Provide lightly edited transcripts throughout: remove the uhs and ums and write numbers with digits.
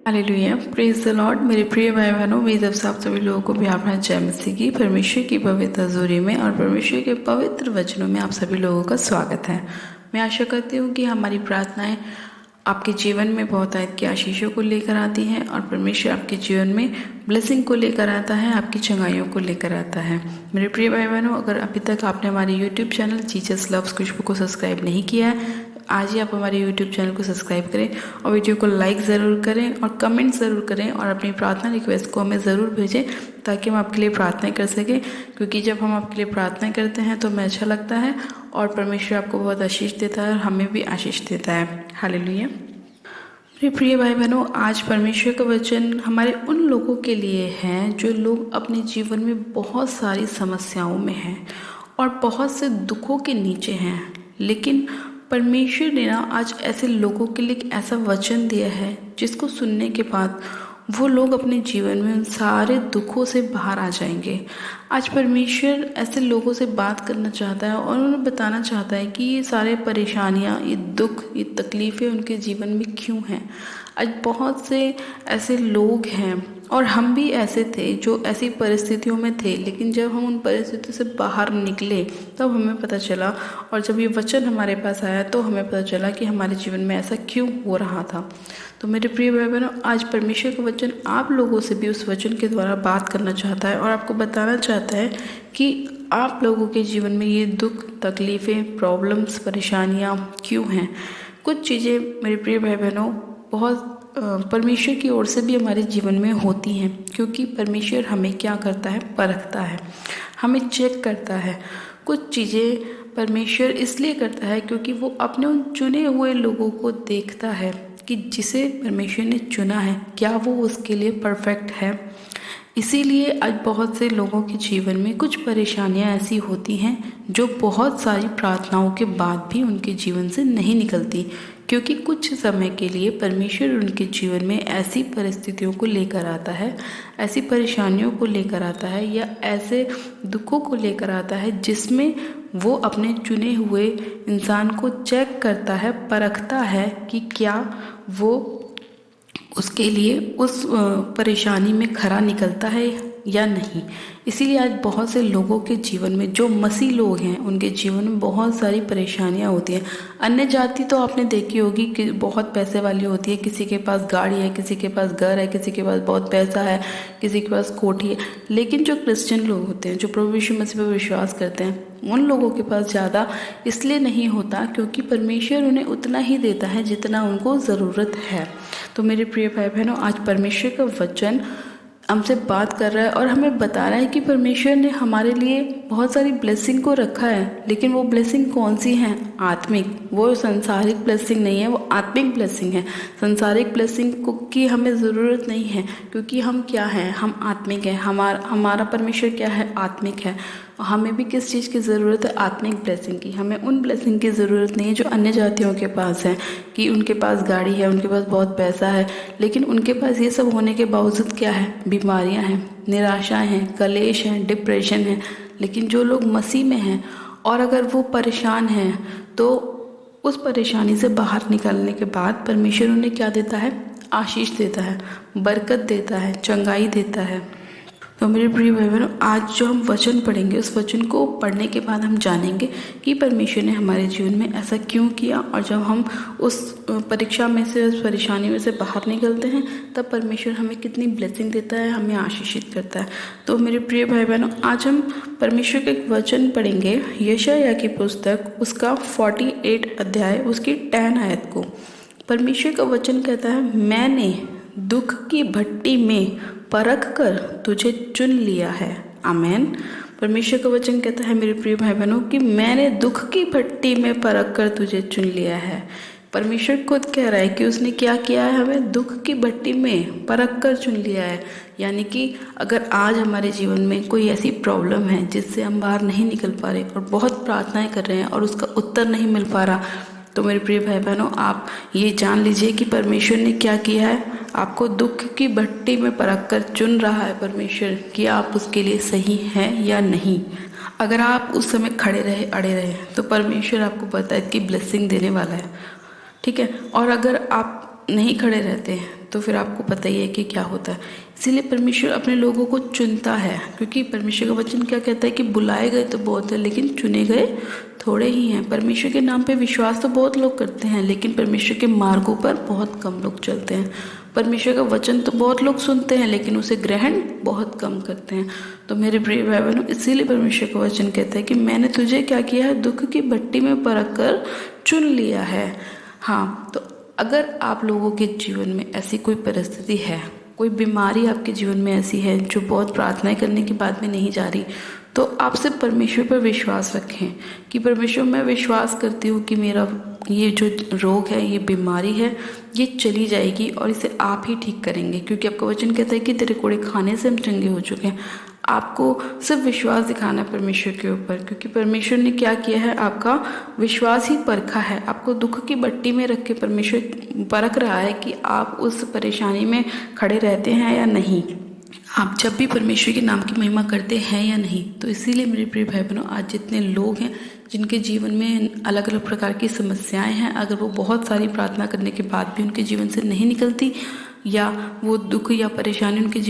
Hallelujah, praise the Lord. मेरे प्रिय भाई बहनों, मेरी तरफ से आप सभी लोगों को भी अपना जय मसीह की परमेश्वर की पवित्र हजूरी में और परमेश्वर के पवित्र वचनों में आप सभी लोगों का स्वागत है। मैं आशा करती हूँ कि हमारी प्रार्थनाएं आपके जीवन में बहुत आयत की आशीषों को लेकर आती हैं और परमेश्वर आपके जीवन में ब्लेसिंग को लेकर आता है, आपकी चंगाइयों को लेकर आता है। मेरे प्रिय भाई बहनों, अगर अभी तक आपने हमारे यूट्यूब चैनल जीसस लव्स खुशबू को सब्सक्राइब नहीं किया है, आज ही आप हमारे यूट्यूब चैनल को सब्सक्राइब करें और वीडियो को लाइक ज़रूर करें और कमेंट ज़रूर करें और अपनी प्रार्थना रिक्वेस्ट को हमें ज़रूर भेजें ताकि हम आपके लिए प्रार्थना कर सकें, क्योंकि जब हम आपके लिए प्रार्थना करते हैं तो हमें अच्छा लगता है और परमेश्वर आपको बहुत आशीष देता है और हमें भी आशीष देता है। हालेलुया। मेरे प्रिय भाई बहनों, आज परमेश्वर का वचन हमारे उन लोगों के लिए है जो लोग अपने जीवन में बहुत सारी समस्याओं में हैं और बहुत से दुखों के नीचे हैं, लेकिन परमेश्वर ने ना आज ऐसे लोगों के लिए एक ऐसा वचन दिया है जिसको सुनने के बाद वो लोग अपने जीवन में उन सारे दुखों से बाहर आ जाएंगे। आज परमेश्वर ऐसे लोगों से बात करना चाहता है और उन्हें बताना चाहता है कि ये सारे परेशानियाँ, ये दुख, ये तकलीफ़ें उनके जीवन में क्यों हैं। आज बहुत से ऐसे लोग हैं और हम भी ऐसे थे जो ऐसी परिस्थितियों में थे, लेकिन जब हम उन परिस्थितियों से बाहर निकले तब हमें पता चला, और जब ये वचन हमारे पास आया तो हमें पता चला कि हमारे जीवन में ऐसा क्यों हो रहा था। तो मेरे प्रिय भाई बहनों, आज परमेश्वर का वचन आप लोगों से भी उस वचन के द्वारा बात करना चाहता है और आपको बताना चाहता है कि आप लोगों के जीवन में ये दुख, तकलीफ़ें, प्रॉब्लम्स, परेशानियाँ क्यों हैं। कुछ चीज़ें मेरे प्रिय भाई बहनों बहुत परमेश्वर की ओर से भी हमारे जीवन में होती हैं, क्योंकि परमेश्वर हमें क्या करता है, परखता है, हमें चेक करता है। कुछ चीज़ें परमेश्वर इसलिए करता है क्योंकि वो अपने उन चुने हुए लोगों को देखता है कि जिसे परमेश्वर ने चुना है क्या वो उसके लिए परफेक्ट है। इसीलिए आज बहुत से लोगों के जीवन में कुछ परेशानियां ऐसी होती हैं जो बहुत सारी प्रार्थनाओं के बाद भी उनके जीवन से नहीं निकलती, क्योंकि कुछ समय के लिए परमेश्वर उनके जीवन में ऐसी परिस्थितियों को लेकर आता है, ऐसी परेशानियों को लेकर आता है या ऐसे दुखों को लेकर आता है जिसमें वो अपने चुने हुए इंसान को चेक करता है, परखता है कि क्या वो उसके लिए उस परेशानी में खरा निकलता है या नहीं। इसीलिए आज बहुत से लोगों के जीवन में, जो मसीह लोग हैं, उनके जीवन में बहुत सारी परेशानियां होती हैं। अन्य जाति तो आपने देखी होगी कि बहुत पैसे वाली होती है, किसी के पास गाड़ी है, किसी के पास घर है, किसी के पास बहुत पैसा है, किसी के पास कोठी है। लेकिन जो क्रिश्चियन लोग होते हैं, जो प्रभु यीशु मसीह पर विश्वास करते हैं, उन लोगों के पास ज़्यादा इसलिए नहीं होता क्योंकि परमेश्वर उन्हें उतना ही देता है जितना उनको ज़रूरत है। तो मेरे प्रिय भाई बहनों, आज परमेश्वर का वचन हमसे बात कर रहा है और हमें बता रहा है कि परमेश्वर ने हमारे लिए बहुत सारी ब्लेसिंग को रखा है, लेकिन वो ब्लेसिंग कौन सी हैं? आत्मिक। वो संसारिक ब्लेसिंग नहीं है, वो आत्मिक ब्लेसिंग है। संसारिक ब्लेसिंग की हमें ज़रूरत नहीं है, क्योंकि हम क्या हैं? हम आत्मिक हैं। हमारा परमेश्वर क्या है? आत्मिक है। हमें भी किस चीज़ की ज़रूरत है? आत्मिक ब्लेसिंग की। हमें उन ब्लेसिंग की ज़रूरत नहीं है जो अन्य जातियों के पास है, कि उनके पास गाड़ी है, उनके पास बहुत पैसा है, लेकिन उनके पास ये सब होने के बावजूद क्या है? बीमारियां हैं, निराशाएं हैं, कलेश हैं, डिप्रेशन है। लेकिन जो लोग मसीह में हैं और अगर वो परेशान हैं तो उस परेशानी से बाहर निकलने के बाद परमेश्वर उन्हें क्या देता है? आशीष देता है, बरकत देता है, चंगाई देता है। तो मेरे प्रिय भाई बहनों, आज जो हम वचन पढ़ेंगे, उस वचन को पढ़ने के बाद हम जानेंगे कि परमेश्वर ने हमारे जीवन में ऐसा क्यों किया, और जब हम उस परीक्षा में से, उस परेशानी में से बाहर निकलते हैं, तब परमेश्वर हमें कितनी ब्लेसिंग देता है, हमें आशीषित करता है। तो मेरे प्रिय भाई बहनों, आज हम परमेश्वर के एक वचन पढ़ेंगे, यशायाह की पुस्तक, उसका 48 अध्याय, उसकी 10 आयत को। परमेश्वर का वचन कहता है, मैंने दुख की भट्टी में परख कर तुझे चुन लिया है। आमेन। परमेश्वर का वचन कहता है मेरे प्रिय भाई बहनों कि मैंने दुख की भट्टी में परख कर तुझे चुन लिया है। परमेश्वर खुद कह रहा है कि उसने क्या किया है? हमें दुख की भट्टी में परख कर चुन लिया है। यानी कि अगर आज हमारे जीवन में कोई ऐसी प्रॉब्लम है जिससे हम बाहर नहीं निकल पा रहे और बहुत प्रार्थनाएं कर रहे हैं और उसका उत्तर नहीं मिल पा रहा, तो मेरे प्रिय भाई बहनों, आप ये जान लीजिए कि परमेश्वर ने क्या किया है? आपको दुख की भट्टी में परख कर चुन रहा है परमेश्वर कि आप उसके लिए सही हैं या नहीं। अगर आप उस समय खड़े रहे, अड़े रहे, तो परमेश्वर आपको पता है कि ब्लेसिंग देने वाला है। ठीक है। और अगर आप नहीं खड़े रहते हैं तो फिर आपको पता ही है कि क्या होता है। इसीलिए परमेश्वर अपने लोगों को चुनता है, क्योंकि परमेश्वर का वचन क्या कहता है कि बुलाए गए तो बहुत है लेकिन चुने गए थोड़े ही हैं। परमेश्वर के नाम पे विश्वास तो बहुत लोग करते हैं लेकिन परमेश्वर के मार्गों पर बहुत कम लोग चलते हैं। परमेश्वर का वचन तो बहुत लोग सुनते हैं लेकिन उसे ग्रहण बहुत कम करते हैं। तो मेरे प्रिय भाई बहनों, इसीलिए परमेश्वर का वचन कहता है कि मैंने तुझे क्या किया है, दुख की भट्टी में परख कर चुन लिया है। हाँ, तो अगर आप लोगों के जीवन में ऐसी कोई परिस्थिति है, कोई बीमारी आपके जीवन में ऐसी है जो बहुत प्रार्थनाएं करने के बाद में नहीं जा रही, तो आप सिर्फ परमेश्वर पर विश्वास रखें कि परमेश्वर, मैं विश्वास करती हूँ कि मेरा ये जो रोग है, ये बीमारी है, ये चली जाएगी और इसे आप ही ठीक करेंगे, क्योंकि आपका वचन कहता है कि तेरे कोड़े खाने से हम चंगे हो चुके हैं। आपको सिर्फ विश्वास दिखाना है परमेश्वर के ऊपर, क्योंकि परमेश्वर ने क्या किया है, आपका विश्वास ही परखा है। आपको दुख की भट्टी में रख के परमेश्वर परख रहा है कि आप उस परेशानी में खड़े रहते हैं या नहीं, आप जब भी परमेश्वर के नाम की महिमा करते हैं या नहीं। तो इसीलिए मेरे प्रिय भाई बहनों, आज जितने लोग हैं जिनके जीवन में अलग अलग प्रकार की समस्याएं हैं, अगर वो बहुत सारी प्रार्थना करने के बाद भी उनके जीवन से नहीं निकलती, या वो दुख या परेशानी उनके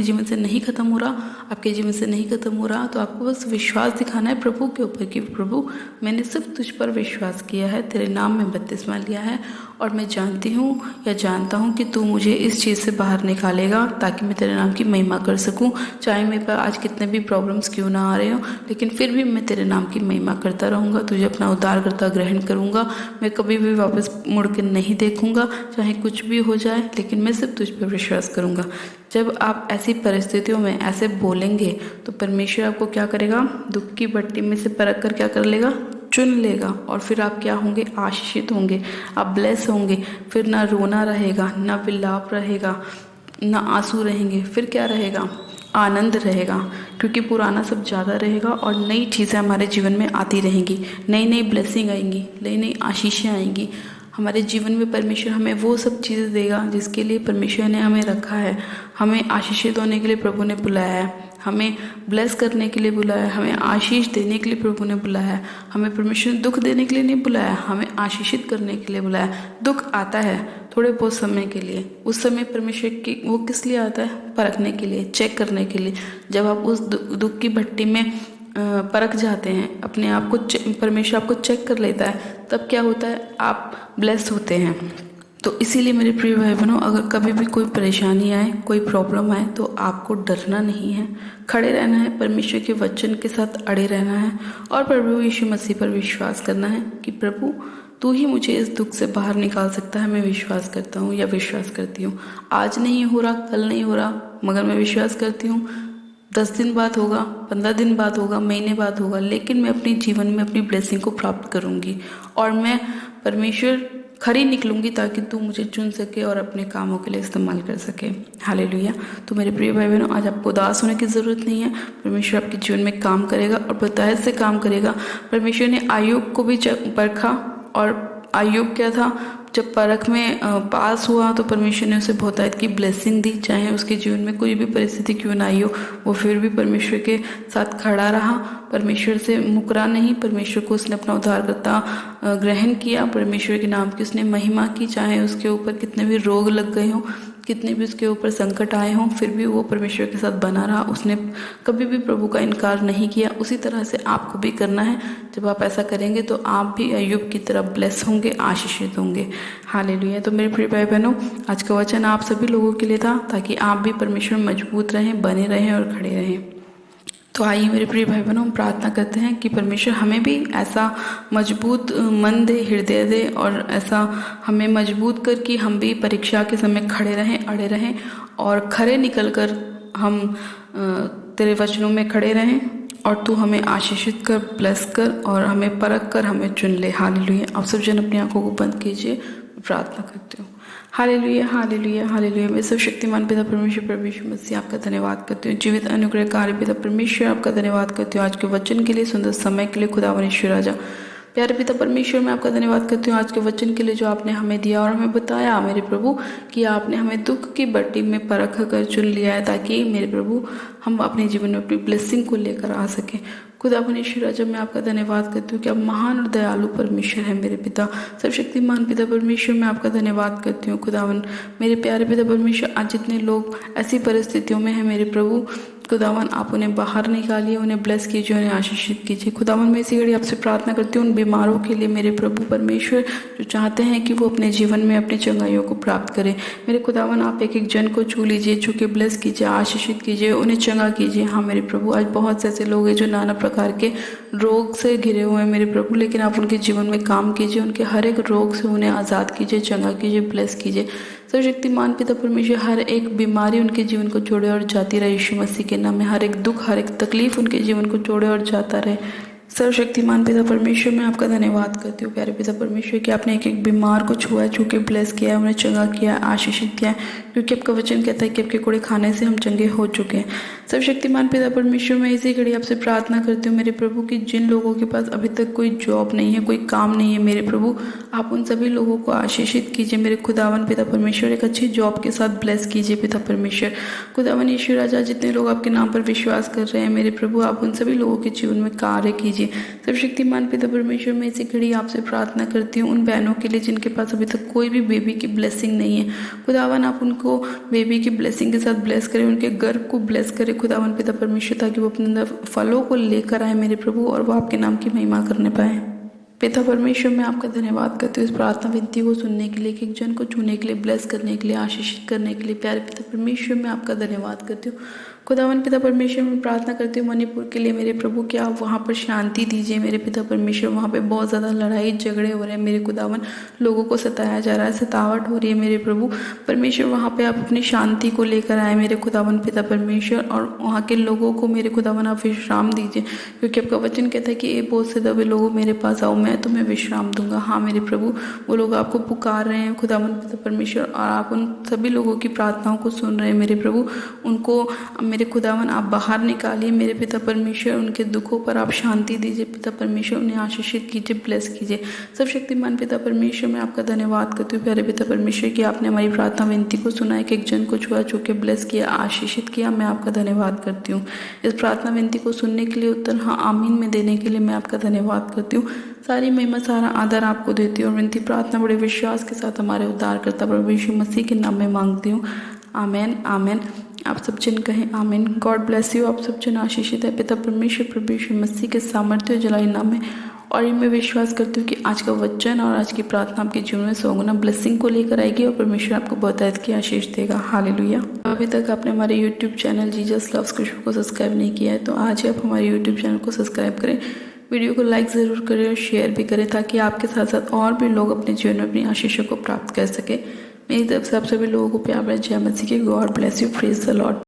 जीवन से नहीं खत्म हो रहा, आपके जीवन से नहीं खत्म हो रहा, तो आपको बस विश्वास दिखाना है प्रभु के ऊपर कि प्रभु, मैंने सिर्फ तुझ पर विश्वास किया है, तेरे नाम में बपतिस्मा लिया है और मैं जानती हूँ या जानता हूँ कि तू मुझे इस चीज़ से बाहर निकालेगा ताकि मैं तेरे नाम की महिमा कर सकूँ। चाहे मेरे पर आज कितने भी प्रॉब्लम्स क्यों ना आ रहे हो, लेकिन फिर भी मैं तेरे नाम की महिमा करता रहूँगा, तुझे अपना उद्धारकर्ता ग्रहण करूँगा, मैं कभी भी वापस मुड़ के नहीं देखूँगा, चाहे कुछ भी हो जाए, लेकिन मैं सिर्फ तुझ पर विश्वास करूँगा। जब आप ऐसी परिस्थितियों में ऐसे बोलेंगे तो परमेश्वर आपको क्या करेगा, दुख की भट्टी में से परख कर क्या कर लेगा, चुन लेगा, और फिर आप क्या होंगे, आशीषित होंगे, आप ब्लेस होंगे। फिर ना रोना रहेगा, ना विलाप रहेगा, ना आंसू रहेंगे, फिर क्या रहेगा, आनंद रहेगा, क्योंकि पुराना सब ज़्यादा रहेगा और नई चीज़ें हमारे जीवन में आती रहेंगी, नई नई ब्लेसिंग आएंगी, नई नई आशीषें आएंगी हमारे जीवन में। परमेश्वर हमें वो सब चीज़ें देगा जिसके लिए परमेश्वर ने हमें रखा है। हमें आशीषित होने के लिए प्रभु ने बुलाया है, हमें ब्लेस करने के लिए बुलाया है, हमें आशीष देने के लिए प्रभु ने बुलाया है। हमें परमेश्वर ने दुख देने के लिए नहीं बुलाया, हमें आशीषित करने के लिए बुलाया। दुख आता है थोड़े बहुत समय के लिए, उस समय परमेश्वर की वो किस लिए आता है, परखने के लिए, चेक करने के लिए। जब आप उस दुख की भट्टी में परख जाते हैं, अपने आप को परमेश्वर आपको चेक कर लेता है, तब क्या होता है, आप ब्लेस होते हैं। तो इसीलिए मेरे प्रिय भाई बहनों, अगर कभी भी कोई परेशानी आए, कोई प्रॉब्लम आए, तो आपको डरना नहीं है, खड़े रहना है, परमेश्वर के वचन के साथ अड़े रहना है और प्रभु यीशु मसीह पर विश्वास करना है कि प्रभु, तू ही मुझे इस दुख से बाहर निकाल सकता है। मैं विश्वास करता हूँ या विश्वास करती हूँ। आज नहीं हो रहा, कल नहीं हो रहा, मगर मैं विश्वास करती हूँ 10 दिन बाद होगा, 15 दिन बाद होगा, महीने बाद होगा, लेकिन मैं अपने जीवन में अपनी ब्लेसिंग को प्राप्त करूँगी और मैं परमेश्वर खरी निकलूँगी ताकि तू मुझे चुन सके और अपने कामों के लिए इस्तेमाल कर सके। हालेलुया। तो मेरे प्रिय भाई बहनों, आज आपको उदास होने की ज़रूरत नहीं है। परमेश्वर आपके जीवन में काम करेगा और बतायत से काम करेगा। परमेश्वर ने आयुब को भी परखा और आयुब क्या था, जब परख में पास हुआ तो परमेश्वर ने उसे बहुतायत की ब्लेसिंग दी। चाहे उसके जीवन में कोई भी परिस्थिति क्यों ना आई हो, वो फिर भी परमेश्वर के साथ खड़ा रहा, परमेश्वर से मुकरा नहीं, परमेश्वर को उसने अपना उद्धारकर्ता ग्रहण किया, परमेश्वर के नाम की उसने महिमा की। चाहे उसके ऊपर कितने भी रोग लग गए हों, कितने भी उसके ऊपर संकट आए हों, फिर भी वो परमेश्वर के साथ बना रहा, उसने कभी भी प्रभु का इनकार नहीं किया। उसी तरह से आपको भी करना है। जब आप ऐसा करेंगे तो आप भी अय्यूब की तरह ब्लेस होंगे, आशीषित होंगे। हालेलुया। तो मेरे प्रिय भाई बहनों, आज का वचन आप सभी लोगों के लिए था ताकि आप भी परमेश्वर में मजबूत रहें, बने रहें और खड़े रहें। तो आइए मेरे प्रिय भाई बहनों, हम प्रार्थना करते हैं कि परमेश्वर हमें भी ऐसा मजबूत मन दे, हृदय दे और ऐसा हमें मजबूत कर कि हम भी परीक्षा के समय खड़े रहें, अड़े रहें और खरे निकल कर हम तेरे वचनों में खड़े रहें और तू हमें आशीषित कर, ब्लेस कर और हमें परख कर हमें चुन ले। हालेलुया। आप सब जन अपनी आंखों को बंद कीजिए, प्रार्थना करती हूँ। Hallelujah, hallelujah, hallelujah. मैं सब शक्तिमान पिता परमेश्वर प्रभु यीशु मसीह आपका धन्यवाद करती हूँ। जीवित अनुग्रहकारी पिता परमेश्वर आपका धन्यवाद करती हूँ आज के वचन के लिए, सुंदर समय के लिए। खुदावन ईश्वर राजा, प्यारे पिता परमेश्वर, मैं आपका धन्यवाद करती हूँ आज के वचन के लिए जो आपने हमें दिया और हमें बताया मेरे प्रभु कि आपने हमें दुख की भट्टी में परख कर चुन लिया है, ताकि मेरे प्रभु हम अपने जीवन में अपनी ब्लेसिंग को लेकर आ सकें। खुदा परमेश्वर राजा, मैं आपका धन्यवाद करती हूँ कि आप महान और दयालु परमेश्वर हैं मेरे पिता, सर्वशक्तिमान पिता परमेश्वर। मैं आपका धन्यवाद करती हूँ खुदावन, मेरे प्यारे पिता परमेश्वर। आज जितने लोग ऐसी परिस्थितियों में हैं मेरे प्रभु, खुदावन आप उन्हें बाहर निकालिए, उन्हें ब्लेस कीजिए, उन्हें आशीषित कीजिए। खुदावन मैं इसी घड़ी आपसे प्रार्थना करती हूँ उन बीमारों के लिए मेरे प्रभु परमेश्वर, जो चाहते हैं कि वो अपने जीवन में अपनी चंगाइयों को प्राप्त करें। मेरे खुदावन आप एक एक जन को छू लीजिए, छू के ब्लेस कीजिए, आशीषित कीजिए, उन्हें चंगा कीजिए। हाँ मेरे प्रभु, आज बहुत से ऐसे लोग हैं जो नाना प्रकार के रोग से घिरे हुए हैं मेरे प्रभु, लेकिन आप उनके जीवन में काम कीजिए, उनके हर एक रोग से उन्हें आज़ाद कीजिए, चंगा कीजिए, ब्लेस कीजिए। सर्वशक्तिमान पिता परमेश्वर, हर एक बीमारी उनके जीवन को छोड़े और जाती रहे यीशु मसीह के नाम में। हर एक दुख, हर एक तकलीफ उनके जीवन को छोड़े और जाता रहे। सर्वशक्तिमान पिता परमेश्वर, मैं आपका धन्यवाद करती हूँ प्यारे पिता परमेश्वर कि आपने एक एक बीमार को छुआ है, छू के ब्लेस किया है, उन्हें चंगा किया है, आशीषित किया है, क्योंकि आपका वचन कहता है कि आपके कोड़े खाने से हम चंगे हो चुके हैं। सर्वशक्तिमान पिता परमेश्वर, मैं इसी घड़ी आपसे प्रार्थना करती हूँ मेरे प्रभु कि जिन लोगों के पास अभी तक कोई जॉब नहीं है, कोई काम नहीं है मेरे प्रभु, आप उन सभी लोगों को आशीषित कीजिए मेरे खुदावन पिता परमेश्वर, एक अच्छी जॉब के साथ ब्लेस कीजिए पिता परमेश्वर। खुदावन यीशु राजा, जितने लोग आपके नाम पर विश्वास कर रहे हैं मेरे प्रभु, आप उन सभी लोगों के जीवन में कार्य कीजिए। सर्वशक्तिमान पिता परमेश्वर, मैं इसी घड़ी आपसे प्रार्थना करती हूँ उन बहनों के लिए जिनके पास अभी तक कोई भी बेबी की ब्लेसिंग नहीं है। खुदावन आप उनको बेबी की ब्लेसिंग के साथ ब्लेस करें, उनके गर्भ को ब्लेस करें खुदावन पिता परमेश्वर, ताकि वो अपने अंदर फलों को लेकर आए मेरे प्रभु और वो आपके नाम की महिमा करने पाए। पिता परमेश्वर, मैं आपका धन्यवाद करती हूँ इस प्रार्थना विनती को सुनने के लिए, एक जन को छूने के लिए, ब्लेस करने के लिए, आशीषित करने के लिए। प्यारे पिता परमेश्वर, मैं आपका धन्यवाद करती हूँ। खुदावन पिता परमेश्वर, मैं प्रार्थना करती हूँ मणिपुर के लिए मेरे प्रभु कि आप वहाँ पर शांति दीजिए मेरे पिता परमेश्वर। वहाँ पे बहुत ज़्यादा लड़ाई झगड़े हो रहे हैं मेरे खुदावन, लोगों को सताया जा रहा है, सतावट हो रही है मेरे प्रभु परमेश्वर। वहाँ पे आप अपनी शांति को लेकर आए मेरे खुदावन पिता परमेश्वर, और वहाँ के लोगों को मेरे खुदावन आप विश्राम दीजिए, क्योंकि आपका वचन कहता है कि ये बहुत से दबे लोगों मेरे पास आओ, मैं तुम्हें विश्राम दूंगा। हाँ मेरे प्रभु, वो लोग आपको पुकार रहे हैं खुदावन पिता परमेश्वर, और आप उन सभी लोगों की प्रार्थनाओं को सुन रहे हैं मेरे प्रभु। उनको मेरे खुदावन आप बाहर निकालिए मेरे पिता परमेश्वर, उनके दुखों पर आप शांति दीजिए पिता परमेश्वर, उन्हें आशीषित कीजिए, ब्लेस कीजिए। सब शक्तिमान पिता परमेश्वर, मैं आपका धन्यवाद करती हूँ प्यारे पिता परमेश्वर कि आपने हमारी प्रार्थना विनती को सुना है, कि एक जन को छुआ, छू के ब्लेस किया, आशीषित किया। मैं आपका धन्यवाद करती हूँ इस प्रार्थना विनती को सुनने के लिए, उत्तर हाँ आमीन में देने के लिए मैं आपका धन्यवाद करती हूँ। सारी महिमा, सारा आदर आपको देती हूँ और विनती प्रार्थना बड़े विश्वास के साथ हमारे उद्धारकर्ता प्रभु यीशु मसीह के नाम में मांगती हूँ, आमेन आमेन। आप सब जन कहें आमीन। God bless you. आप सब जन आशीषित है पिता परमेश्वर प्रभु यीशु मसीह के सामर्थ्य जलाई नाम में। और ये मैं विश्वास करती हूँ कि आज का वचन और आज की प्रार्थना आपके जीवन में 100 गुना ब्लेसिंग को लेकर आएगी और परमेश्वर आपको बहुतायत की आशीष देगा। हालेलुया। अभी तक आपने हमारे यूट्यूब चैनल जीसस लव्स खुशबू को सब्सक्राइब नहीं किया है तो आज ही आप हमारे यूट्यूब चैनल को सब्सक्राइब करें, वीडियो को लाइक ज़रूर करें और शेयर भी करें, ताकि आपके साथ साथ और भी लोग अपने जीवन में अपनी आशीषों को प्राप्त कर सकें। मेरी तरफ से आप सभी लोगों को प्यार भरी जय मसीह की। God bless you. Praise the Lord.